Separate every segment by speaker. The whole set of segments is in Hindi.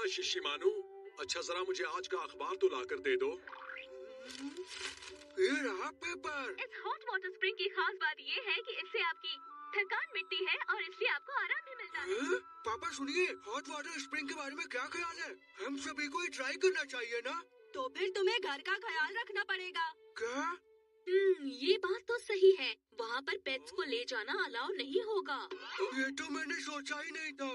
Speaker 1: हाँ शिशिमानु, अच्छा जरा मुझे आज का अखबार तो लाकर दे दो।
Speaker 2: ये रहा पेपर।
Speaker 3: इस हॉट वाटर स्प्रिंग की खास बात ये है कि इससे आपकी थकान मिटती है और इसलिए आपको आराम भी मिलता है।
Speaker 2: पापा सुनिए, हॉट वाटर स्प्रिंग के बारे में क्या ख्याल है? हम सभी को ट्राई करना चाहिए ना?
Speaker 3: तो फिर तुम्हें घर का ख्याल रखना पड़ेगा।
Speaker 2: क्या?
Speaker 3: ये बात तो सही है। वहाँ पर पेट्स को ले जाना अलाउ नहीं होगा।
Speaker 2: ये तो मैंने सोचा ही नहीं था।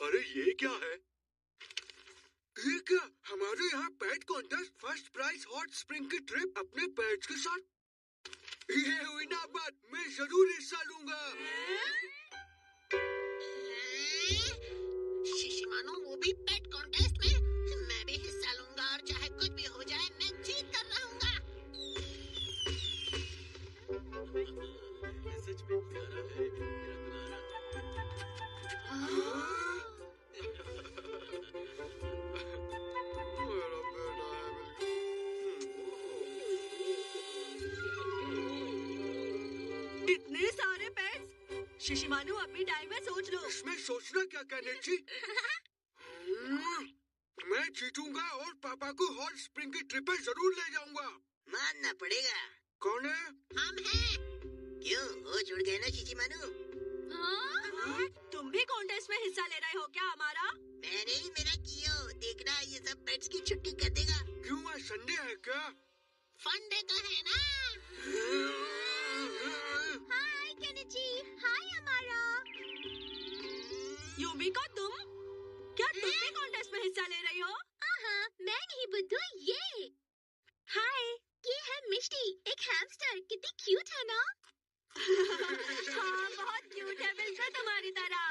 Speaker 1: अरे ये क्या है?
Speaker 2: ये क्या? हमारे यहाँ pet contest first prize hot spring की ट्रिप अपने पेट्स के साथ। ये हुई ना बात, मैं जरूर हिस्सा लूंगा।
Speaker 4: शिशिमानु, वो भी पेट कॉन्टेस्ट में? मैं भी हिस्सा लूंगा और चाहे कुछ भी हो जाए मैं जीत कर रहूंगा।
Speaker 1: सच में प्यारा है मेरा दुलारा।
Speaker 3: इतने सारे पेट्स। शिशिमानु, अपनी टाइम में सोच लो।
Speaker 2: इसमें सोचना क्या कहने जी? मैं जीतूंगा और पापा को हॉट स्प्रिंग की ट्रिप पे जरूर ले जाऊंगा।
Speaker 4: मानना पड़ेगा।
Speaker 2: कौन है?
Speaker 4: हम हैं। क्यों, हो जुड़ गए ना शिशिमानु?
Speaker 3: हाँ? तुम भी कॉन्टेस्ट में हिस्सा ले रहे हो क्या हमारा?
Speaker 4: मैं नहीं, मेरा कियो। देखना ये सब पेट्स की छुट्टी कर देगा।
Speaker 2: क्यों, आज संडे है क्या?
Speaker 4: फंडे तो है ना। हाय केनिची, हाय अमारा।
Speaker 3: युमिको, तुम क्या तुम भी कॉन्टेस्ट में हिस्सा ले रही हो?
Speaker 4: हाँ, मैं नहीं बुद्धू, ये।
Speaker 3: हाय,
Speaker 4: ये है मिष्टी, एक हैमस्टर। कितनी क्यूट है ना?
Speaker 3: हाँ, बहुत क्यूट है, बिल्कुल तुम्हारी तरह।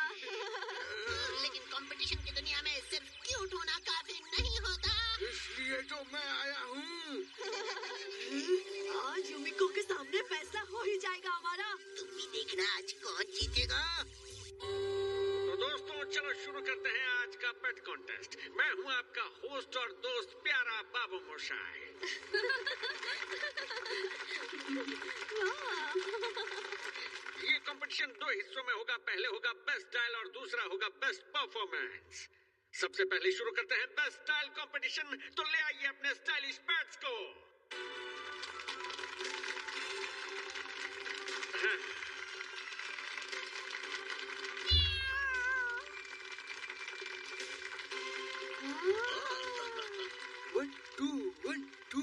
Speaker 4: लेकिन कंपटीशन की दुनिया में सिर्फ क्यूट होना काफी नहीं होता।
Speaker 2: इसलिए तो मैं आया हूँ।
Speaker 3: आज युमिको के सामने फैसला हो ही जाएगा हमारा।
Speaker 4: तुम भी देखना आज कौन जीतेगा।
Speaker 1: तो दोस्तों, चलो शुरू करते हैं आज का पेट कॉन्टेस्ट। मैं हूँ आपका होस्ट और दोस्त प्यारा बाबू मोशाय। ये कंपटीशन 2 हिस्सों में होगा। पहले होगा बेस्ट स्टाइल और दूसरा होगा बेस्ट परफॉर्मेंस। सबसे पहले शुरू करते हैं बेस्ट स्टाइल कंपटीशन। तो ले आइए अपने स्टाइलिश पेट्स को।
Speaker 2: One two.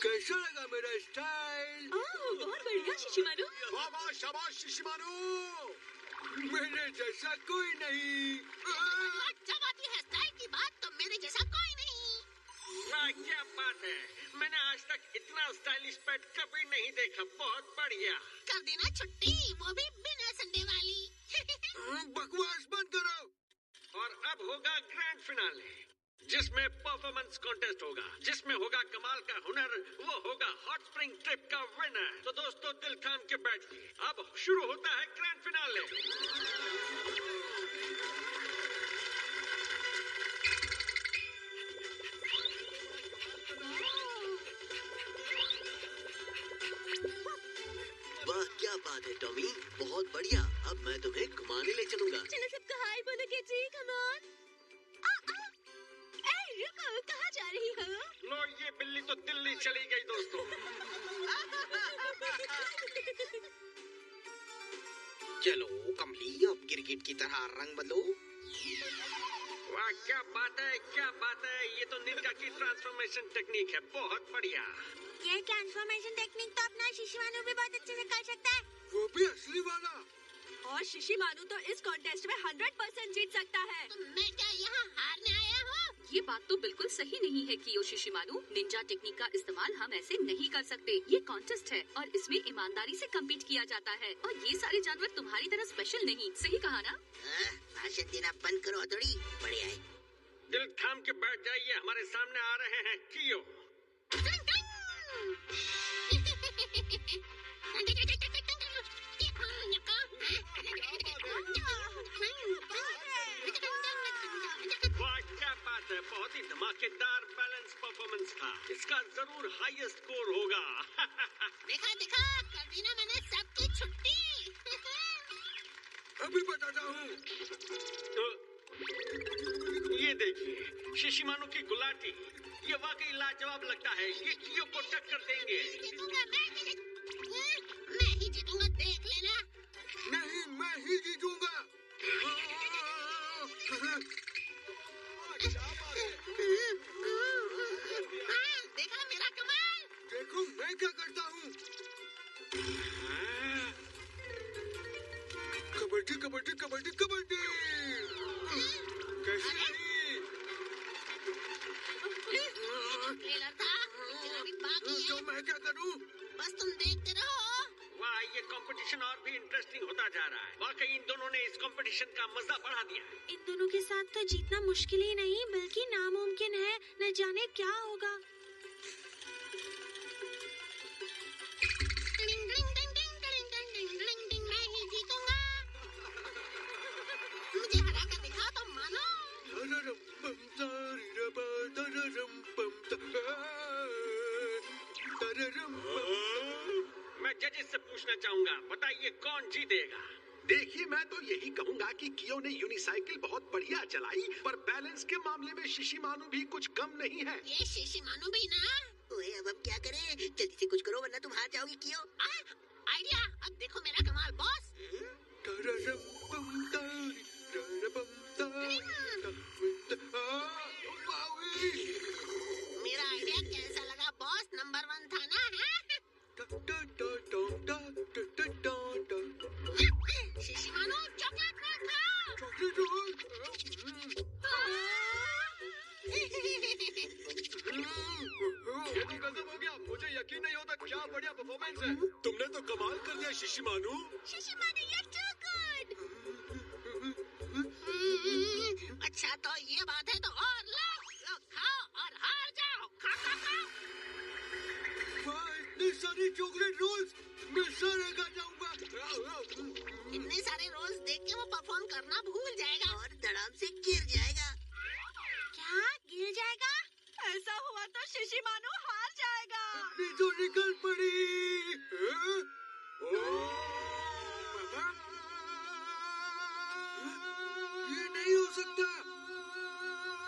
Speaker 2: कैसा लगा मेरा स्टाइल?
Speaker 3: बहुत बढ़िया शिशिमानु।
Speaker 1: वाह वाह, शाबाश शिशिमानु।
Speaker 2: मेरे जैसा कोई नहीं।
Speaker 4: जब आती है स्टाइल की बात तो मेरे जैसा कोई नहीं।
Speaker 1: वाह, क्या बात है। मैंने आज तक इतना स्टाइलिश पेट कभी नहीं देखा। बहुत बढ़िया।
Speaker 4: कर देना छुट्टी, वो भी बिना संडे वाली।
Speaker 2: बकवास बंद करो।
Speaker 1: और अब होगा ग्रैंड फिनाले, जिसमें परफॉर्मेंस कॉन्टेस्ट होगा, जिसमें होगा कमाल का हुनर। वो होगा हॉट स्प्रिंग ट्रिप का विनर। तो दोस्तों, दिल थाम के बैठिए। अब शुरू होता है ग्रैंड फिनाले।
Speaker 5: वाह, क्या बात है टॉमी, बहुत बढ़िया। अब मैं तुम्हें घुमाने ले चलूंगा।
Speaker 3: चलो सबको हाय बोलो के जी, कम ऑन। रुको, कहाँ जा रही हो?
Speaker 1: लो, ये बिल्ली तो दिल्ली चली गई दोस्तों।
Speaker 6: चलो कमली, अब क्रिकेट की तरह रंग बदलो।
Speaker 1: वाह, क्या बात है, क्या बात है। ये तो निंजा की ट्रांसफॉर्मेशन टेक्निक है। बहुत बढ़िया।
Speaker 4: ये ट्रांसफॉर्मेशन टेक्निक तो अपना शिशिमानु भी बहुत अच्छे से कर सकता है।
Speaker 2: वो भी असली वाला।
Speaker 3: और शिशिमानु तो इस कॉन्टेस्ट में 100% जीत सकता है।
Speaker 4: तो मैं क्या यहाँ हारने आया हूँ?
Speaker 3: ये बात तो बिल्कुल सही नहीं है कियो शिशिमानु। निंजा टेक्निक का इस्तेमाल हम ऐसे नहीं कर सकते। ये कॉन्टेस्ट है और इसमें ईमानदारी से कम्पीट किया जाता है। और ये सारे जानवर तुम्हारी तरह स्पेशल नहीं। सही कहा ना?
Speaker 4: भाषण देना बंद करो थोड़ी। बढ़िया है।
Speaker 1: दिल थाम के बैठ जाइए। हमारे सामने आ रहे हैं कियो। वाह, क्या बात है। बहुत ही धमाकेदार बैलेंस परफॉर्मेंस था। इसका जरूर हाईएस्ट स्कोर होगा।
Speaker 4: देखा देखा, कर दी ना मैंने सबकी छुट्टी।
Speaker 2: अभी बता बताता हूँ।
Speaker 1: ये देखिए, शिशिमानु की गुलाटी, ये वाकई लाजवाब लगता है। ये कियो को टक्कर देंगे।
Speaker 4: मैं ही जीतूंगा, देख लेना।
Speaker 2: नहीं, मैं ही जीतूंगा।
Speaker 4: देखा मेरा कमाल?
Speaker 2: देखो मैं क्या करता हूँ। कबड्डी कबड्डी कबड्डी कबड्डी। कैसे नहीं?
Speaker 4: ट्रेलर था, फिर अभी बाकी है।
Speaker 2: तो मैं क्या करूँ?
Speaker 4: बस तुम देखते रहो।
Speaker 1: वाह, ये कंपटीशन और भी इंटरेस्टिंग होता जा रहा है। वाकई इन दोनों ने इस कंपटीशन का मजा बढ़ा दिया है।
Speaker 7: इन दोनों के साथ तो जीतना मुश्किल ही नहीं बल्कि नामुमकिन है। न जाने क्या होगा।
Speaker 4: मैं ही जीतूंगा। मुझे हरा कर दिखाओ तो मानो।
Speaker 1: मैं जजेस से पूछना चाहूंगा, बताइए कौन जीतेगा?
Speaker 8: देखिए, मैं तो यही कहूंगा कि कियो ने यूनिसाइकिल बहुत बढ़िया चलाई, पर बैलेंस के मामले में शिशिमानु भी कुछ कम नहीं है।
Speaker 4: ये शिशिमानु भी ना।
Speaker 5: ओए, अब हम क्या करें? जल्दी से कुछ करो वरना तुम हार जाओगी कियो।
Speaker 4: आइडिया, अब देखो मेरा कमाल बॉस। मेरा आइडिया कैसा लगा बॉस? नंबर 1 था ना? शिशिमानु चॉकलेट रोल खाओ।
Speaker 2: Chocolate roll? ये तो गजब हो गया। मुझे यकीन नहीं होता क्या बढ़िया परफॉर्मेंस है।
Speaker 8: तुमने तो कमाल कर दिया शिशिमानु।
Speaker 4: शिशिमानु, you're too good। अच्छा तो ये बात है तो और लो खाओ और हार जाओ। खाओ खाओ खाओ।
Speaker 2: वाह, इतनी सारी चॉकलेट रोल्स, मैं सारा खा जाऊंगा।
Speaker 4: इतने सारे रोल्स देख के वो परफॉर्म करना भूल जाएगा
Speaker 5: और धड़ाम से गिर जाएगा।
Speaker 7: क्या गिर जाएगा? ऐसा हुआ तो शिशिमानु हार जाएगा।
Speaker 2: अपनी तो निकल पड़ी। ये नहीं हो सकता।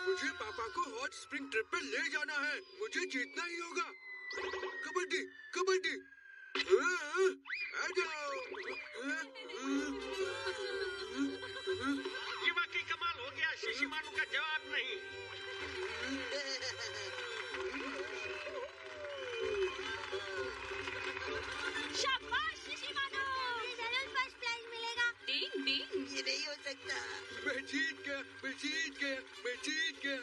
Speaker 2: मुझे पापा को हॉट स्प्रिंग ट्रिप पर ले जाना है। मुझे जीतना ही होगा। कबड्डी कबड्डी। आ जाओ।
Speaker 1: ये वाकई कमाल हो गया। शिशिमानु का जवाब नहीं।
Speaker 7: शाबाश शिशिमानु, जरूर फर्स्ट प्राइज मिलेगा।
Speaker 3: डिंग डिंग।
Speaker 5: ये नहीं हो सकता।
Speaker 2: मैं जीत गया, मैं जीत गया, मैं जीत गया।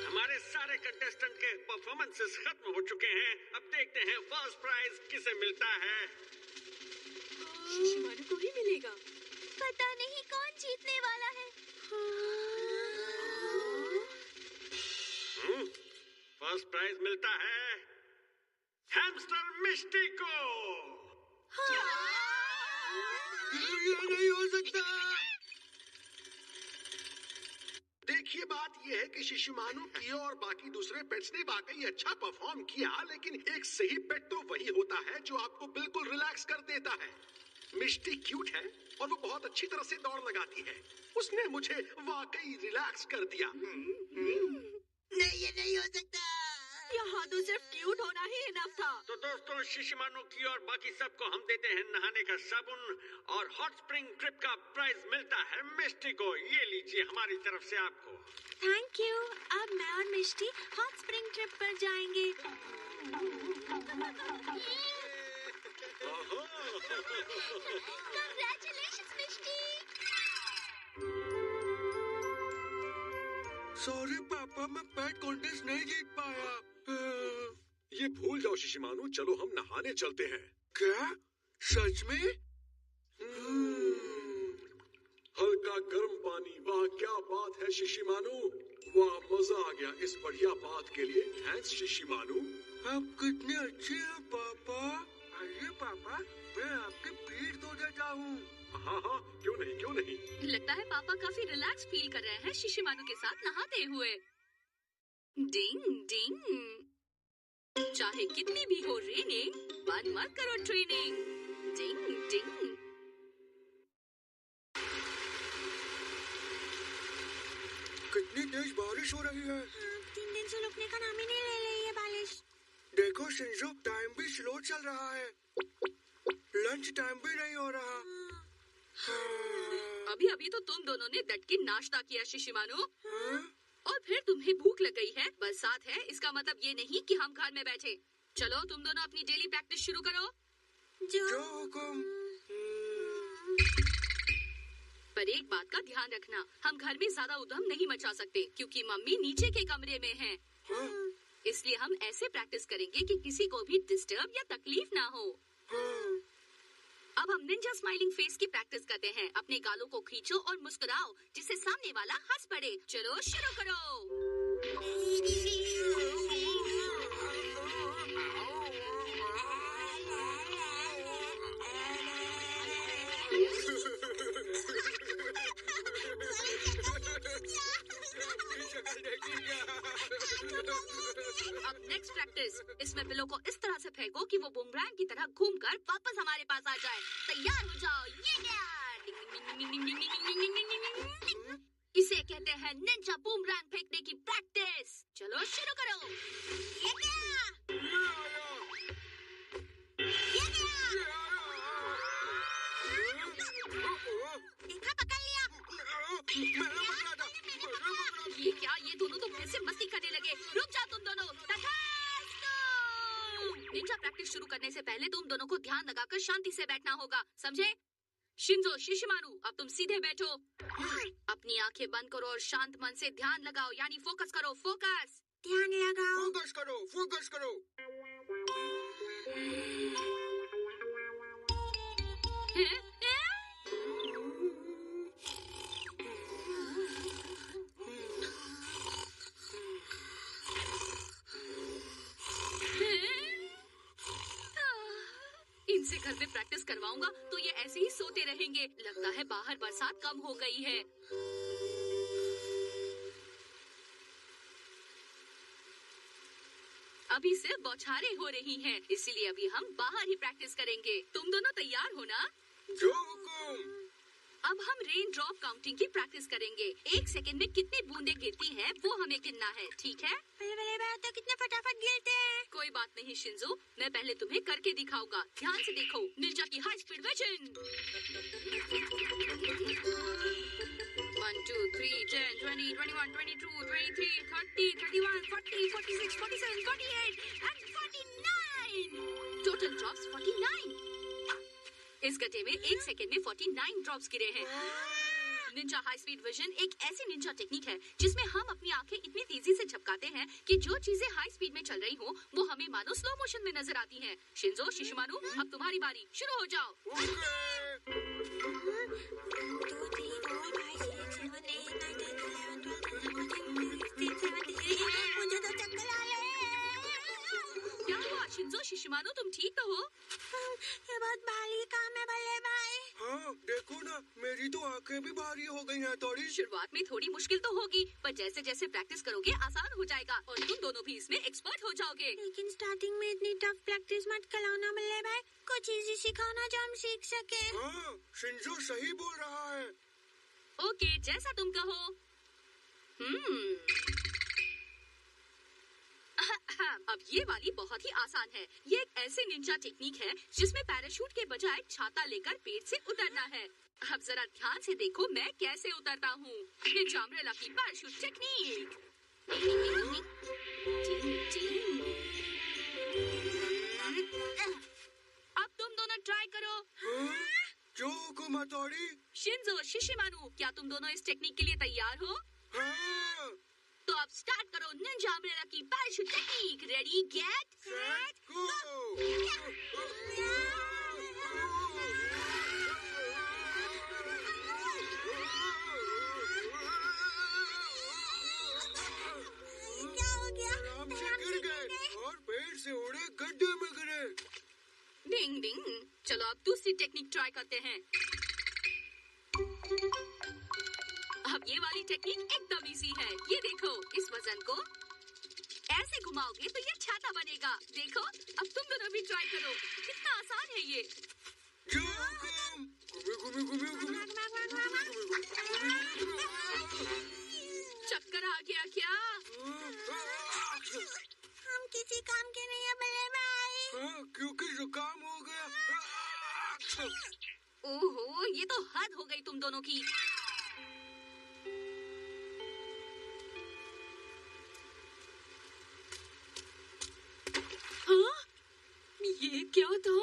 Speaker 1: हमारे सारे कंटेस्टेंट के परफॉर्मेंसेस खत्म हो चुके हैं। अब देखते हैं फर्स्ट प्राइज किसे मिलता है।
Speaker 7: शिशिमानु को ही मिलेगा। पता नहीं कौन जीतने वाला है।
Speaker 1: फर्स्ट प्राइज मिलता है हैमस्टर मिस्टी को।
Speaker 2: ये नहीं हो सकता।
Speaker 8: देखिए, बात यह है कि शिशिमानु, कियो और बाकी दूसरे पेट्स ने वाकई अच्छा परफॉर्म किया, लेकिन एक सही पेट तो वही होता है जो आपको बिल्कुल रिलैक्स कर देता है। मिस्टी क्यूट है और वो बहुत अच्छी तरह से दौड़ लगाती है। उसने मुझे वाकई रिलैक्स कर दिया।
Speaker 5: नहीं, ये नहीं हो सकता।
Speaker 7: यहाँ तो सिर्फ क्यूट होना ही इनफ था।
Speaker 1: तो दोस्तों, शिशिमानु की और बाकी सबको हम देते हैं नहाने का साबुन और हॉट स्प्रिंग ट्रिप का प्राइज मिलता है मिस्टी को। ये लीजिए हमारी तरफ से आपको।
Speaker 7: Thank you. अब मैं और मिष्टी हॉट स्प्रिंग ट्रिप पर जाएंगे। Congratulations, मिष्टी।
Speaker 2: सॉरी पापा, मैं पैट कॉन्टेस्ट नहीं जीत पाया।
Speaker 8: ये भूल जाओ शिशिमानु, चलो हम नहाने चलते हैं।
Speaker 2: क्या? सच में?
Speaker 8: हल्का गर्म पानी, वाह क्या बात है शिशिमानु। वाह, मजा आ गया इस बढ़िया बात के लिए। थैंक्स शिशिमानु।
Speaker 2: आप कितने अच्छे हैं पापा। आइए पापा, मैं आपकी पीठ धो देता हूँ।
Speaker 8: हाँ हाँ, क्यों नहीं क्यों नहीं।
Speaker 3: लगता है पापा काफी रिलैक्स फील कर रहे हैं शिशिमानु के साथ नहाते हुए। डिंग डिंग। चाहे कितनी भी हो रेनिंग, बंद मत करो ट्रेनिंग। डिंग डिंग।
Speaker 2: तेज बारिश हो रही है।
Speaker 7: 3 दिन से रुकने का नाम ही नहीं ले रही है बारिश।
Speaker 2: देखो शिंजो, टाइम भी स्लो चल रहा है। लंच टाइम भी नहीं हो रहा।
Speaker 3: अभी अभी तो तुम दोनों ने डट के नाश्ता किया शिशिमानो,
Speaker 2: हाँ?
Speaker 3: और फिर तुम्हें भूख लग गई है। बरसात है, इसका मतलब ये नहीं कि हम घर में बैठे। चलो तुम दोनों अपनी डेली प्रैक्टिस शुरू करो।
Speaker 2: जो हुकुम।
Speaker 3: पर एक बात का ध्यान रखना, हम घर में ज्यादा उधम नहीं मचा सकते क्योंकि मम्मी नीचे के कमरे में हैं।
Speaker 2: हाँ?
Speaker 3: इसलिए हम ऐसे प्रैक्टिस करेंगे कि किसी को भी डिस्टर्ब या तकलीफ ना हो।
Speaker 2: हाँ?
Speaker 3: अब हम निंजा स्माइलिंग फेस की प्रैक्टिस करते हैं। अपने गालों को खींचो और मुस्कुराओ जिससे सामने वाला हंस पड़े। चलो शुरू करो। अब नेक्स्ट प्रैक्टिस, इसमें पिलो को इस तरह से फेंको कि वो बूमरैंग की तरह घूमकर वापस हमारे पास आ जाए। तैयार हो जाओ। ये क्या? इसे कहते हैं निंजा बूमरैंग फेंकने की प्रैक्टिस। चलो शुरू करो।
Speaker 7: ये क्या? ये क्या? देखा, पकड़ लिया।
Speaker 3: ये क्या? ये दोनों तो फिर से मस्ती करने लगे। रुक जाओ तुम दोनों। तथास्तु। निंजा प्रैक्टिस शुरू करने से पहले तुम दोनों को ध्यान लगाकर शांति से बैठना होगा, समझे? शिंजो, शिशिमारू, अब तुम सीधे बैठो। अपनी आंखें बंद करो और शांत मन से ध्यान लगाओ, यानी फोकस करो। फोकस।
Speaker 7: ध्यान लगाओ।
Speaker 2: फोकस करो, फोकस करो।
Speaker 3: इनसे घर में प्रैक्टिस करवाऊंगा तो ये ऐसे ही सोते रहेंगे। लगता है बाहर बरसात कम हो गई है। अभी सिर्फ बौछारें हो रही हैं, इसीलिए अभी हम बाहर ही प्रैक्टिस करेंगे। तुम दोनों तैयार हो ना?
Speaker 2: जो हुकुम।
Speaker 3: अब हम रेन ड्रॉप काउंटिंग की प्रैक्टिस करेंगे। 1 सेकंड में कितनी बूंदें गिरती हैं, वो हमें गिनना है, ठीक है?
Speaker 7: तो कितने फटाफट गिरते हैं।
Speaker 3: कोई बात नहीं शिंजो, मैं पहले तुम्हें करके दिखाऊंगा। ध्यान से देखो, निंजा की high speed vision. 1 2 3 10 20 21 22 23 30 31 40 46 47 48 and 49। Total drops 49। इस गड्ढे में 1 सेकंड में 49 ड्रॉप्स गिरे हैं। निंजा हाई स्पीड विजन एक ऐसी निंजा टेक्निक है जिसमें हम अपनी आंखें इतनी तेजी से झपकाते हैं कि जो चीजें हाई स्पीड में चल रही हो वो हमें मानो स्लो मोशन में नजर आती हैं। शिंजो, शिशिमारू, अब तुम्हारी बारी, शुरू हो जाओ।
Speaker 7: 1 2 3 4 5 6 7 8 9 10 11 12 13 14 15 16 मुझे तो चक्कर आ रहे हैं।
Speaker 3: क्या हुआ शिंजो, शिशिमारू, तुम ठीक तो हो?
Speaker 7: ये बहुत भारी काम है बल्ले भाई।
Speaker 2: हाँ, देखो ना, मेरी तो आंखें भी भारी हो गई हैं थोड़ी।
Speaker 3: शुरुआत में थोड़ी मुश्किल तो होगी, पर जैसे जैसे प्रैक्टिस करोगे आसान हो जाएगा और तुम दोनों भी इसमें एक्सपर्ट हो जाओगे।
Speaker 7: लेकिन स्टार्टिंग में इतनी टफ प्रैक्टिस मत कराओ ना बल्ले भाई, कुछ इजी सिखाओ ना जो हम सीख सके।
Speaker 2: हाँ, शिंजो सही बोल रहा है।
Speaker 3: ओके, जैसा तुम कहो। अब ये वाली बहुत ही आसान है। ये एक ऐसी निंजा टेक्निक है जिसमें पैराशूट के बजाय छाता लेकर पेड़ से उतरना है। अब जरा ध्यान से देखो मैं कैसे उतरता हूँ। निंजा अम्ब्रेला की पैराशूट टेक्निक। अब तुम दोनों ट्राई करो।
Speaker 2: जो हुकुम हथौड़ी।
Speaker 3: शिंजो, शिशिमारू, क्या तुम दोनों इस टेक्निक के लिए तैयार हो?
Speaker 2: हाँ।
Speaker 3: तो अब स्टार्ट करो निंजा अम्ब्रेला की parachute technique. Ready, get, set,
Speaker 2: go. आराम से गिर गए और पेड़ से उड़े गड्ढे में गिरे।
Speaker 3: डिंग डिंग। चलो अब दूसरी टेक्निक ट्राई करते हैं। अब ये वाली टेक्निक एकदम इजी है। ये देखो, इस वजन को ऐसे घुमाओगे तो ये छाता बनेगा। देखो, अब तुम दोनों भी ट्राई करो। कितना आसान है ये।
Speaker 2: जो हुकुम। घूमे घूमे घूमे घूमे।
Speaker 3: चक्कर आ गया।
Speaker 2: कि जुकाम हो गया।
Speaker 3: ओहो, ये तो हद हो गई तुम दोनों की। हाँ? ये क्या था?